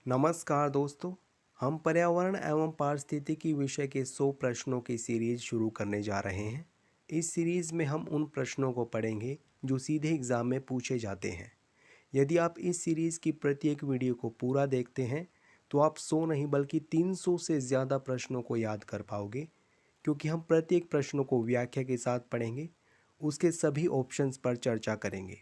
नमस्कार दोस्तों। हम पर्यावरण एवं पारिस्थितिकी विषय के 100 प्रश्नों की सीरीज शुरू करने जा रहे हैं। इस सीरीज में हम उन प्रश्नों को पढ़ेंगे जो सीधे एग्जाम में पूछे जाते हैं। यदि आप इस सीरीज की प्रत्येक वीडियो को पूरा देखते हैं तो आप 100 नहीं बल्कि 300 से ज़्यादा प्रश्नों को याद कर पाओगे, क्योंकि हम प्रत्येक प्रश्नों को व्याख्या के साथ पढ़ेंगे, उसके सभी ऑप्शंस पर चर्चा करेंगे।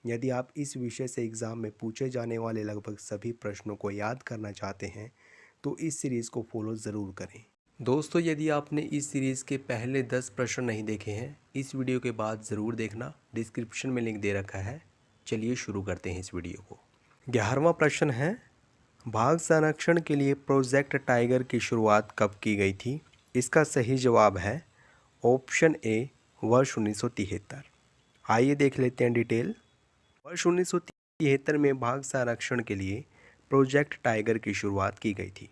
यदि आप इस विषय से एग्ज़ाम में पूछे जाने वाले लगभग सभी प्रश्नों को याद करना चाहते हैं तो इस सीरीज़ को फॉलो ज़रूर करें। दोस्तों, यदि आपने इस सीरीज़ के पहले 10 प्रश्न नहीं देखे हैं, इस वीडियो के बाद ज़रूर देखना, डिस्क्रिप्शन में लिंक दे रखा है। चलिए शुरू करते हैं इस वीडियो को। 11वां प्रश्न है, बाघ संरक्षण के लिए प्रोजेक्ट टाइगर की शुरुआत कब की गई थी? इसका सही जवाब है ऑप्शन ए, वर्ष 1973। आइए देख लेते हैं डिटेल। वर्ष 1973 में बाघ संरक्षण के लिए प्रोजेक्ट टाइगर की शुरुआत की गई थी।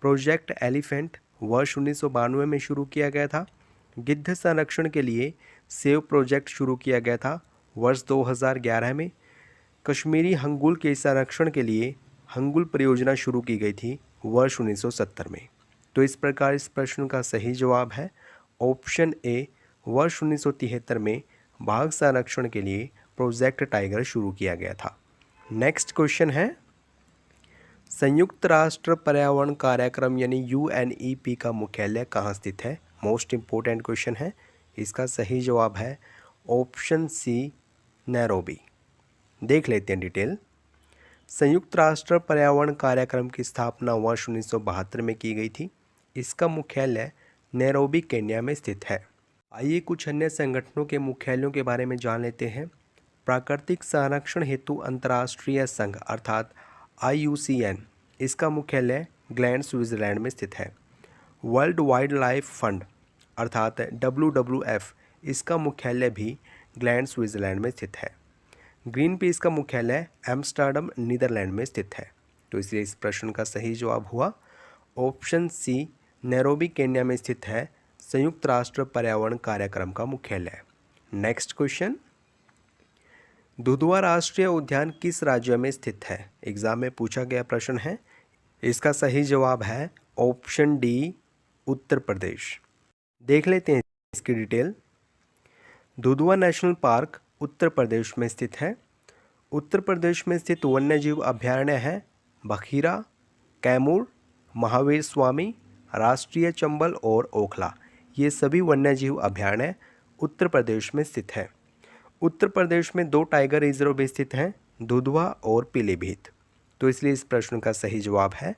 प्रोजेक्ट एलिफेंट वर्ष 1992 में शुरू किया गया था। गिद्ध संरक्षण के लिए सेव प्रोजेक्ट शुरू किया गया था वर्ष 2011 में। कश्मीरी हंगुल के संरक्षण के लिए हंगुल परियोजना शुरू की गई थी वर्ष 1970 में। तो इस प्रकार इस प्रश्न का सही जवाब है ऑप्शन ए, वर्ष 1973 में बाघ संरक्षण के लिए प्रोजेक्ट टाइगर शुरू किया गया था। नेक्स्ट क्वेश्चन है, संयुक्त राष्ट्र पर्यावरण कार्यक्रम यानी UNEP का मुख्यालय कहाँ स्थित है? मोस्ट इम्पोर्टेंट क्वेश्चन है। इसका सही जवाब है ऑप्शन सी, नैरोबी। देख लेते हैं डिटेल। संयुक्त राष्ट्र पर्यावरण कार्यक्रम की स्थापना वर्ष 1972 में की गई थी। इसका मुख्यालय नैरोबी, केन्या में स्थित है। आइए कुछ अन्य संगठनों के मुख्यालयों के बारे में जान लेते हैं। प्राकृतिक संरक्षण हेतु अंतर्राष्ट्रीय संघ अर्थात IUCN, इसका मुख्यालय ग्लैंड, स्विट्जरलैंड में स्थित है। वर्ल्ड वाइल्ड लाइफ फंड अर्थात WWF, इसका मुख्यालय भी ग्लैंड, स्विट्जरलैंड में स्थित है। ग्रीन पीस का मुख्यालय एम्स्टर्डम, नीदरलैंड में स्थित है। तो इसलिए इस प्रश्न का सही जवाब हुआ ऑप्शन सी, नैरोबी, केन्या में स्थित है संयुक्त राष्ट्र पर्यावरण कार्यक्रम का मुख्यालय। नेक्स्ट क्वेश्चन, दुधवा राष्ट्रीय उद्यान किस राज्य में स्थित है? एग्जाम में पूछा गया प्रश्न है। इसका सही जवाब है ऑप्शन डी, उत्तर प्रदेश। देख लेते हैं इसकी detail. Dudhwa national park Uttar Pradesh में स्थित है। उत्तर प्रदेश में स्थित वन्यजीव अभयारण्य है बखीरा, कैमूर, महावीर स्वामी, राष्ट्रीय चंबल और ओखला। ये सभी वन्यजीव अभयारण्य उत्तर प्रदेश में स्थित है। उत्तर प्रदेश में 2 टाइगर रिजर्व भी स्थित हैं, दुधवा और पीलीभीत। तो इसलिए इस प्रश्न का सही जवाब है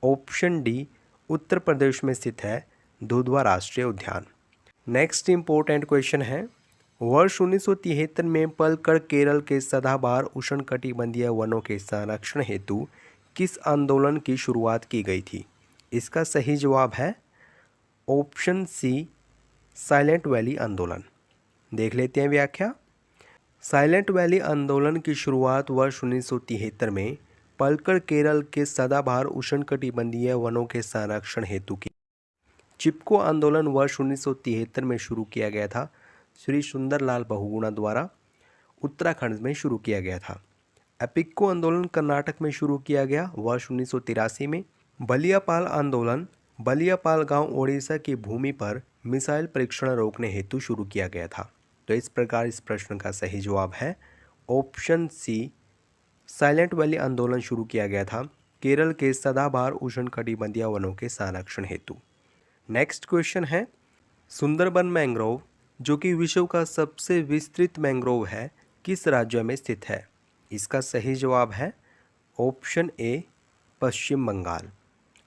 ऑप्शन डी, उत्तर प्रदेश में स्थित है दुधवा राष्ट्रीय उद्यान। नेक्स्ट इम्पोर्टेंट क्वेश्चन है, वर्ष 1973 में पलक्कड़, केरल के सदाबहार उष्णकटिबंधीय वनों के संरक्षण हेतु किस आंदोलन की शुरुआत की गई थी? इसका सही जवाब है ऑप्शन सी, साइलेंट वैली आंदोलन। देख लेते हैं व्याख्या। साइलेंट वैली आंदोलन की शुरुआत वर्ष 1973 में पलक्कड़, केरल के सदाबहार उष्णकटिबंधीय वनों के संरक्षण हेतु की। चिपको आंदोलन वर्ष 1973 में शुरू किया गया था, श्री सुंदरलाल बहुगुणा द्वारा उत्तराखंड में शुरू किया गया था। एपिक्को आंदोलन कर्नाटक में शुरू किया गया वर्ष 1983 में। बलियापाल आंदोलन बलियापाल गांव ओडिशा की भूमि पर मिसाइल परीक्षण रोकने हेतु शुरू किया गया था। तो इस प्रकार इस प्रश्न का सही जवाब है ऑप्शन सी, साइलेंट वैली आंदोलन शुरू किया गया था केरल के सदाबहार उष्णकटिबंधीय वनों के संरक्षण हेतु। नेक्स्ट क्वेश्चन है, सुंदरबन मैंग्रोव जो कि विश्व का सबसे विस्तृत मैंग्रोव है किस राज्य में स्थित है? इसका सही जवाब है ऑप्शन ए, पश्चिम बंगाल।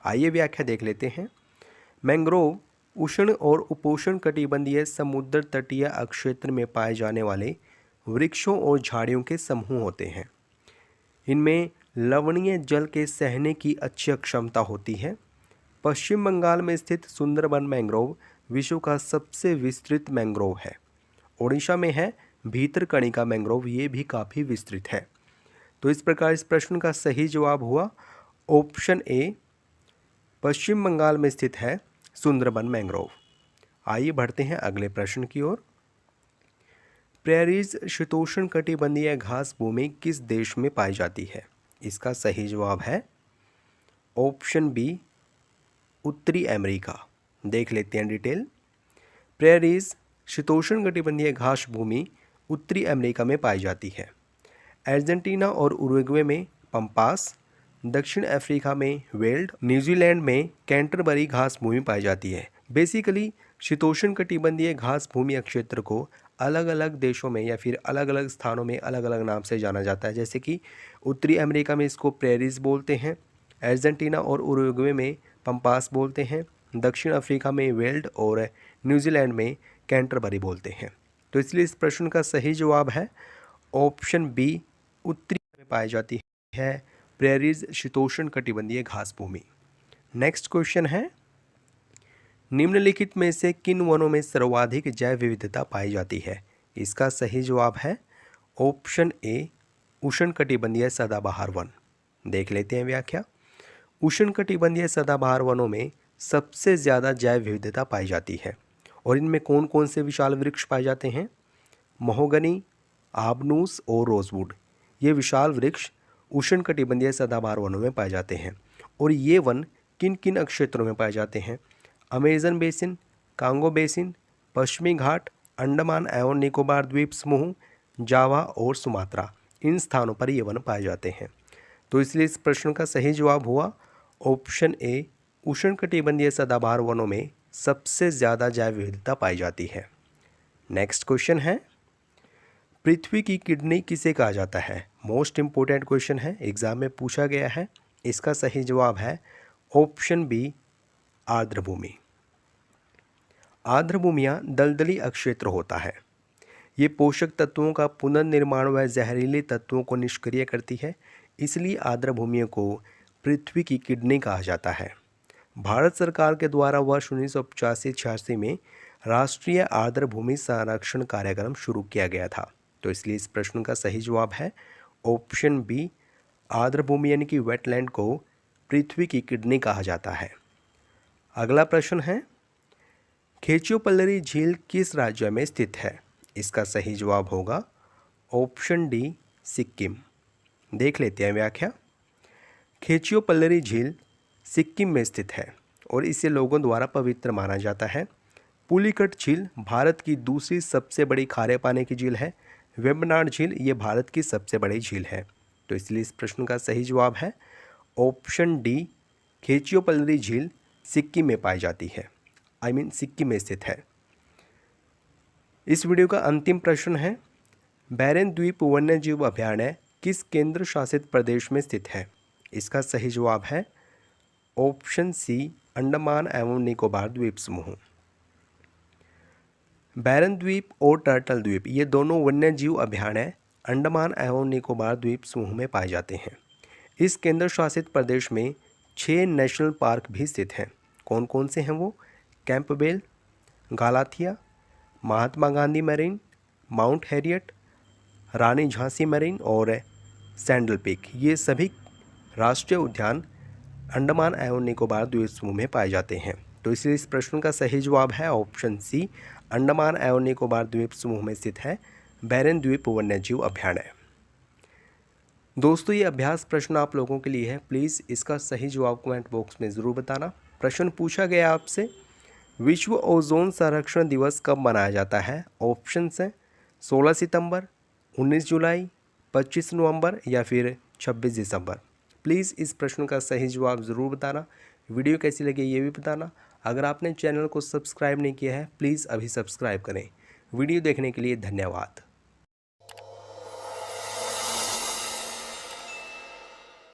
आइए व्याख्या देख लेते हैं। मैंग्रोव उष्ण और उपोष्ण कटिबंधीय समुद्र तटीय अक्षेत्र में पाए जाने वाले वृक्षों और झाड़ियों के समूह होते हैं। इनमें लवणीय जल के सहने की अच्छी क्षमता होती है। पश्चिम बंगाल में स्थित सुंदरबन मैंग्रोव विश्व का सबसे विस्तृत मैंग्रोव है। ओडिशा में है भीतरकनिका मैंग्रोव, ये भी काफ़ी विस्तृत है। तो इस प्रकार इस प्रश्न का सही जवाब हुआ ऑप्शन ए, पश्चिम बंगाल में स्थित है सुंदरबन मैंग्रोव। आइए बढ़ते हैं अगले प्रश्न की ओर। प्रेरीज शीतोष्ण कटिबंधीय घास भूमि किस देश में पाई जाती है? इसका सही जवाब है ऑप्शन बी उत्तरी अमेरिका। देख लेते हैं डिटेल। प्रेरीज शीतोष्णकटिबंधीय घास भूमि उत्तरी अमेरिका में पाई जाती है। अर्जेंटीना और उरुग्वे में पंपास, दक्षिण अफ्रीका में वेल्ड, न्यूजीलैंड में कैंटरबरी घास भूमि पाई जाती है। बेसिकली शीतोष्णकटिबंधीय घास भूमि क्षेत्र को अलग अलग देशों में या फिर अलग अलग स्थानों में अलग अलग नाम से जाना जाता है। जैसे कि उत्तरी अमेरिका में इसको प्रेरीज बोलते हैं, अर्जेंटीना और उरुग्वे में पंपास बोलते हैं, दक्षिण अफ्रीका में वेल्ड और न्यूजीलैंड में कैंटरबरी बोलते हैं। तो इसलिए इस प्रश्न का सही जवाब है ऑप्शन बी, उत्तरी में पाई जाती है प्रेरीज शीतोष्णकटिबंधीय घास भूमि। नेक्स्ट क्वेश्चन है, निम्नलिखित में से किन वनों में सर्वाधिक जैव विविधता पाई जाती है? इसका सही जवाब है ऑप्शन ए, उष्णकटिबंधीय सदाबहार वन। देख लेते हैं व्याख्या। उष्णकटिबंधीय सदाबहार वनों में सबसे ज़्यादा जैव विविधता पाई जाती है और इनमें कौन कौन से विशाल वृक्ष पाए जाते हैं? महोगनी, आबनूस और रोजवुड। ये विशाल वृक्ष उष्णकटिबंधीय सदाबहार वनों में पाए जाते हैं। और ये वन किन किन क्षेत्रों में पाए जाते हैं? अमेजन बेसिन, कांगो बेसिन, पश्चिमी घाट, अंडमान एवं निकोबार द्वीप समूह, जावा और सुमात्रा, इन स्थानों पर ये वन पाए जाते हैं। तो इसलिए इस प्रश्न का सही जवाब हुआ ऑप्शन ए, उष्णकटिबंधीय सदाबहार वनों में सबसे ज़्यादा जैव विविधता पाई जाती है। नेक्स्ट क्वेश्चन है, पृथ्वी की किडनी किसे कहा जाता है? मोस्ट इंपॉर्टेंट क्वेश्चन है, एग्जाम में पूछा गया है। इसका सही जवाब है ऑप्शन बी, आर्द्रभूमि। आर्द्रभूमियाँ दलदली अक्षेत्र होता है। ये पोषक तत्वों का पुनर्निर्माण व जहरीले तत्वों को निष्क्रिय करती है, इसलिए आर्द्रभूमियों को पृथ्वी की किडनी कहा जाता है। भारत सरकार के द्वारा वर्ष 1985-86 में राष्ट्रीय आर्द्रभूमि संरक्षण कार्यक्रम शुरू किया गया था। तो इसलिए इस प्रश्न का सही जवाब है ऑप्शन बी, आर्द्रभूमि यानी कि वेटलैंड को पृथ्वी की किडनी कहा जाता है। अगला प्रश्न है, खेचियोपल्लरी झील किस राज्य में स्थित है? इसका सही जवाब होगा ऑप्शन डी, सिक्किम। देख लेते हैं व्याख्या। खेचियोपल्लरी झील सिक्किम में स्थित है और इसे लोगों द्वारा पवित्र माना जाता है। पुलिकट झील भारत की दूसरी सबसे बड़ी खारे पानी की झील है। वेम्बनाड झील ये भारत की सबसे बड़ी झील है। तो इसलिए इस प्रश्न का सही जवाब है ऑप्शन डी, खेचियोपल्लरी झील सिक्किम में पाई जाती है, सिक्किम में स्थित है। इस वीडियो का अंतिम प्रश्न है, बैरन द्वीप वन्यजीव अभयारण्य किस केंद्र शासित प्रदेश में स्थित है? इसका सही जवाब है ऑप्शन सी, अंडमान एवं निकोबार द्वीप समूह। बैरन द्वीप और टर्टल द्वीप ये दोनों वन्यजीव अभयारण्य अंडमान एवं निकोबार द्वीप समूह में पाए जाते हैं। इस केंद्र शासित प्रदेश में 6 नेशनल पार्क भी स्थित हैं। कौन कौन से हैं वो? Campbell, गालाथिया, Mahatma Gandhi marine, mount Harriet, रानी झांसी मरीन और सैंडल पीक। ये सभी राष्ट्रीय उद्यान अंडमान एवं निकोबार द्वीप समूह में पाए जाते हैं। तो इसलिए इस प्रश्न का सही जवाब है ऑप्शन सी, अंडमान एवं निकोबार द्वीप समूह में स्थित है बैरन द्वीप वन्यजीव अभयारण्य। दोस्तों ये अभ्यास प्रश्न आप लोगों के लिए है, प्लीज़ इसका सही जवाब कमेंट बॉक्स में ज़रूर बताना। प्रश्न पूछा गया आपसे, विश्व ओजोन संरक्षण दिवस कब मनाया जाता है? ऑप्शन है 16 सितंबर, 19 जुलाई, 25 नवंबर या फिर 26 दिसंबर। प्लीज़ इस प्रश्न का सही जवाब ज़रूर बताना। वीडियो कैसी लगी ये भी बताना। अगर आपने चैनल को सब्सक्राइब नहीं किया है प्लीज़ अभी सब्सक्राइब करें। वीडियो देखने के लिए धन्यवाद।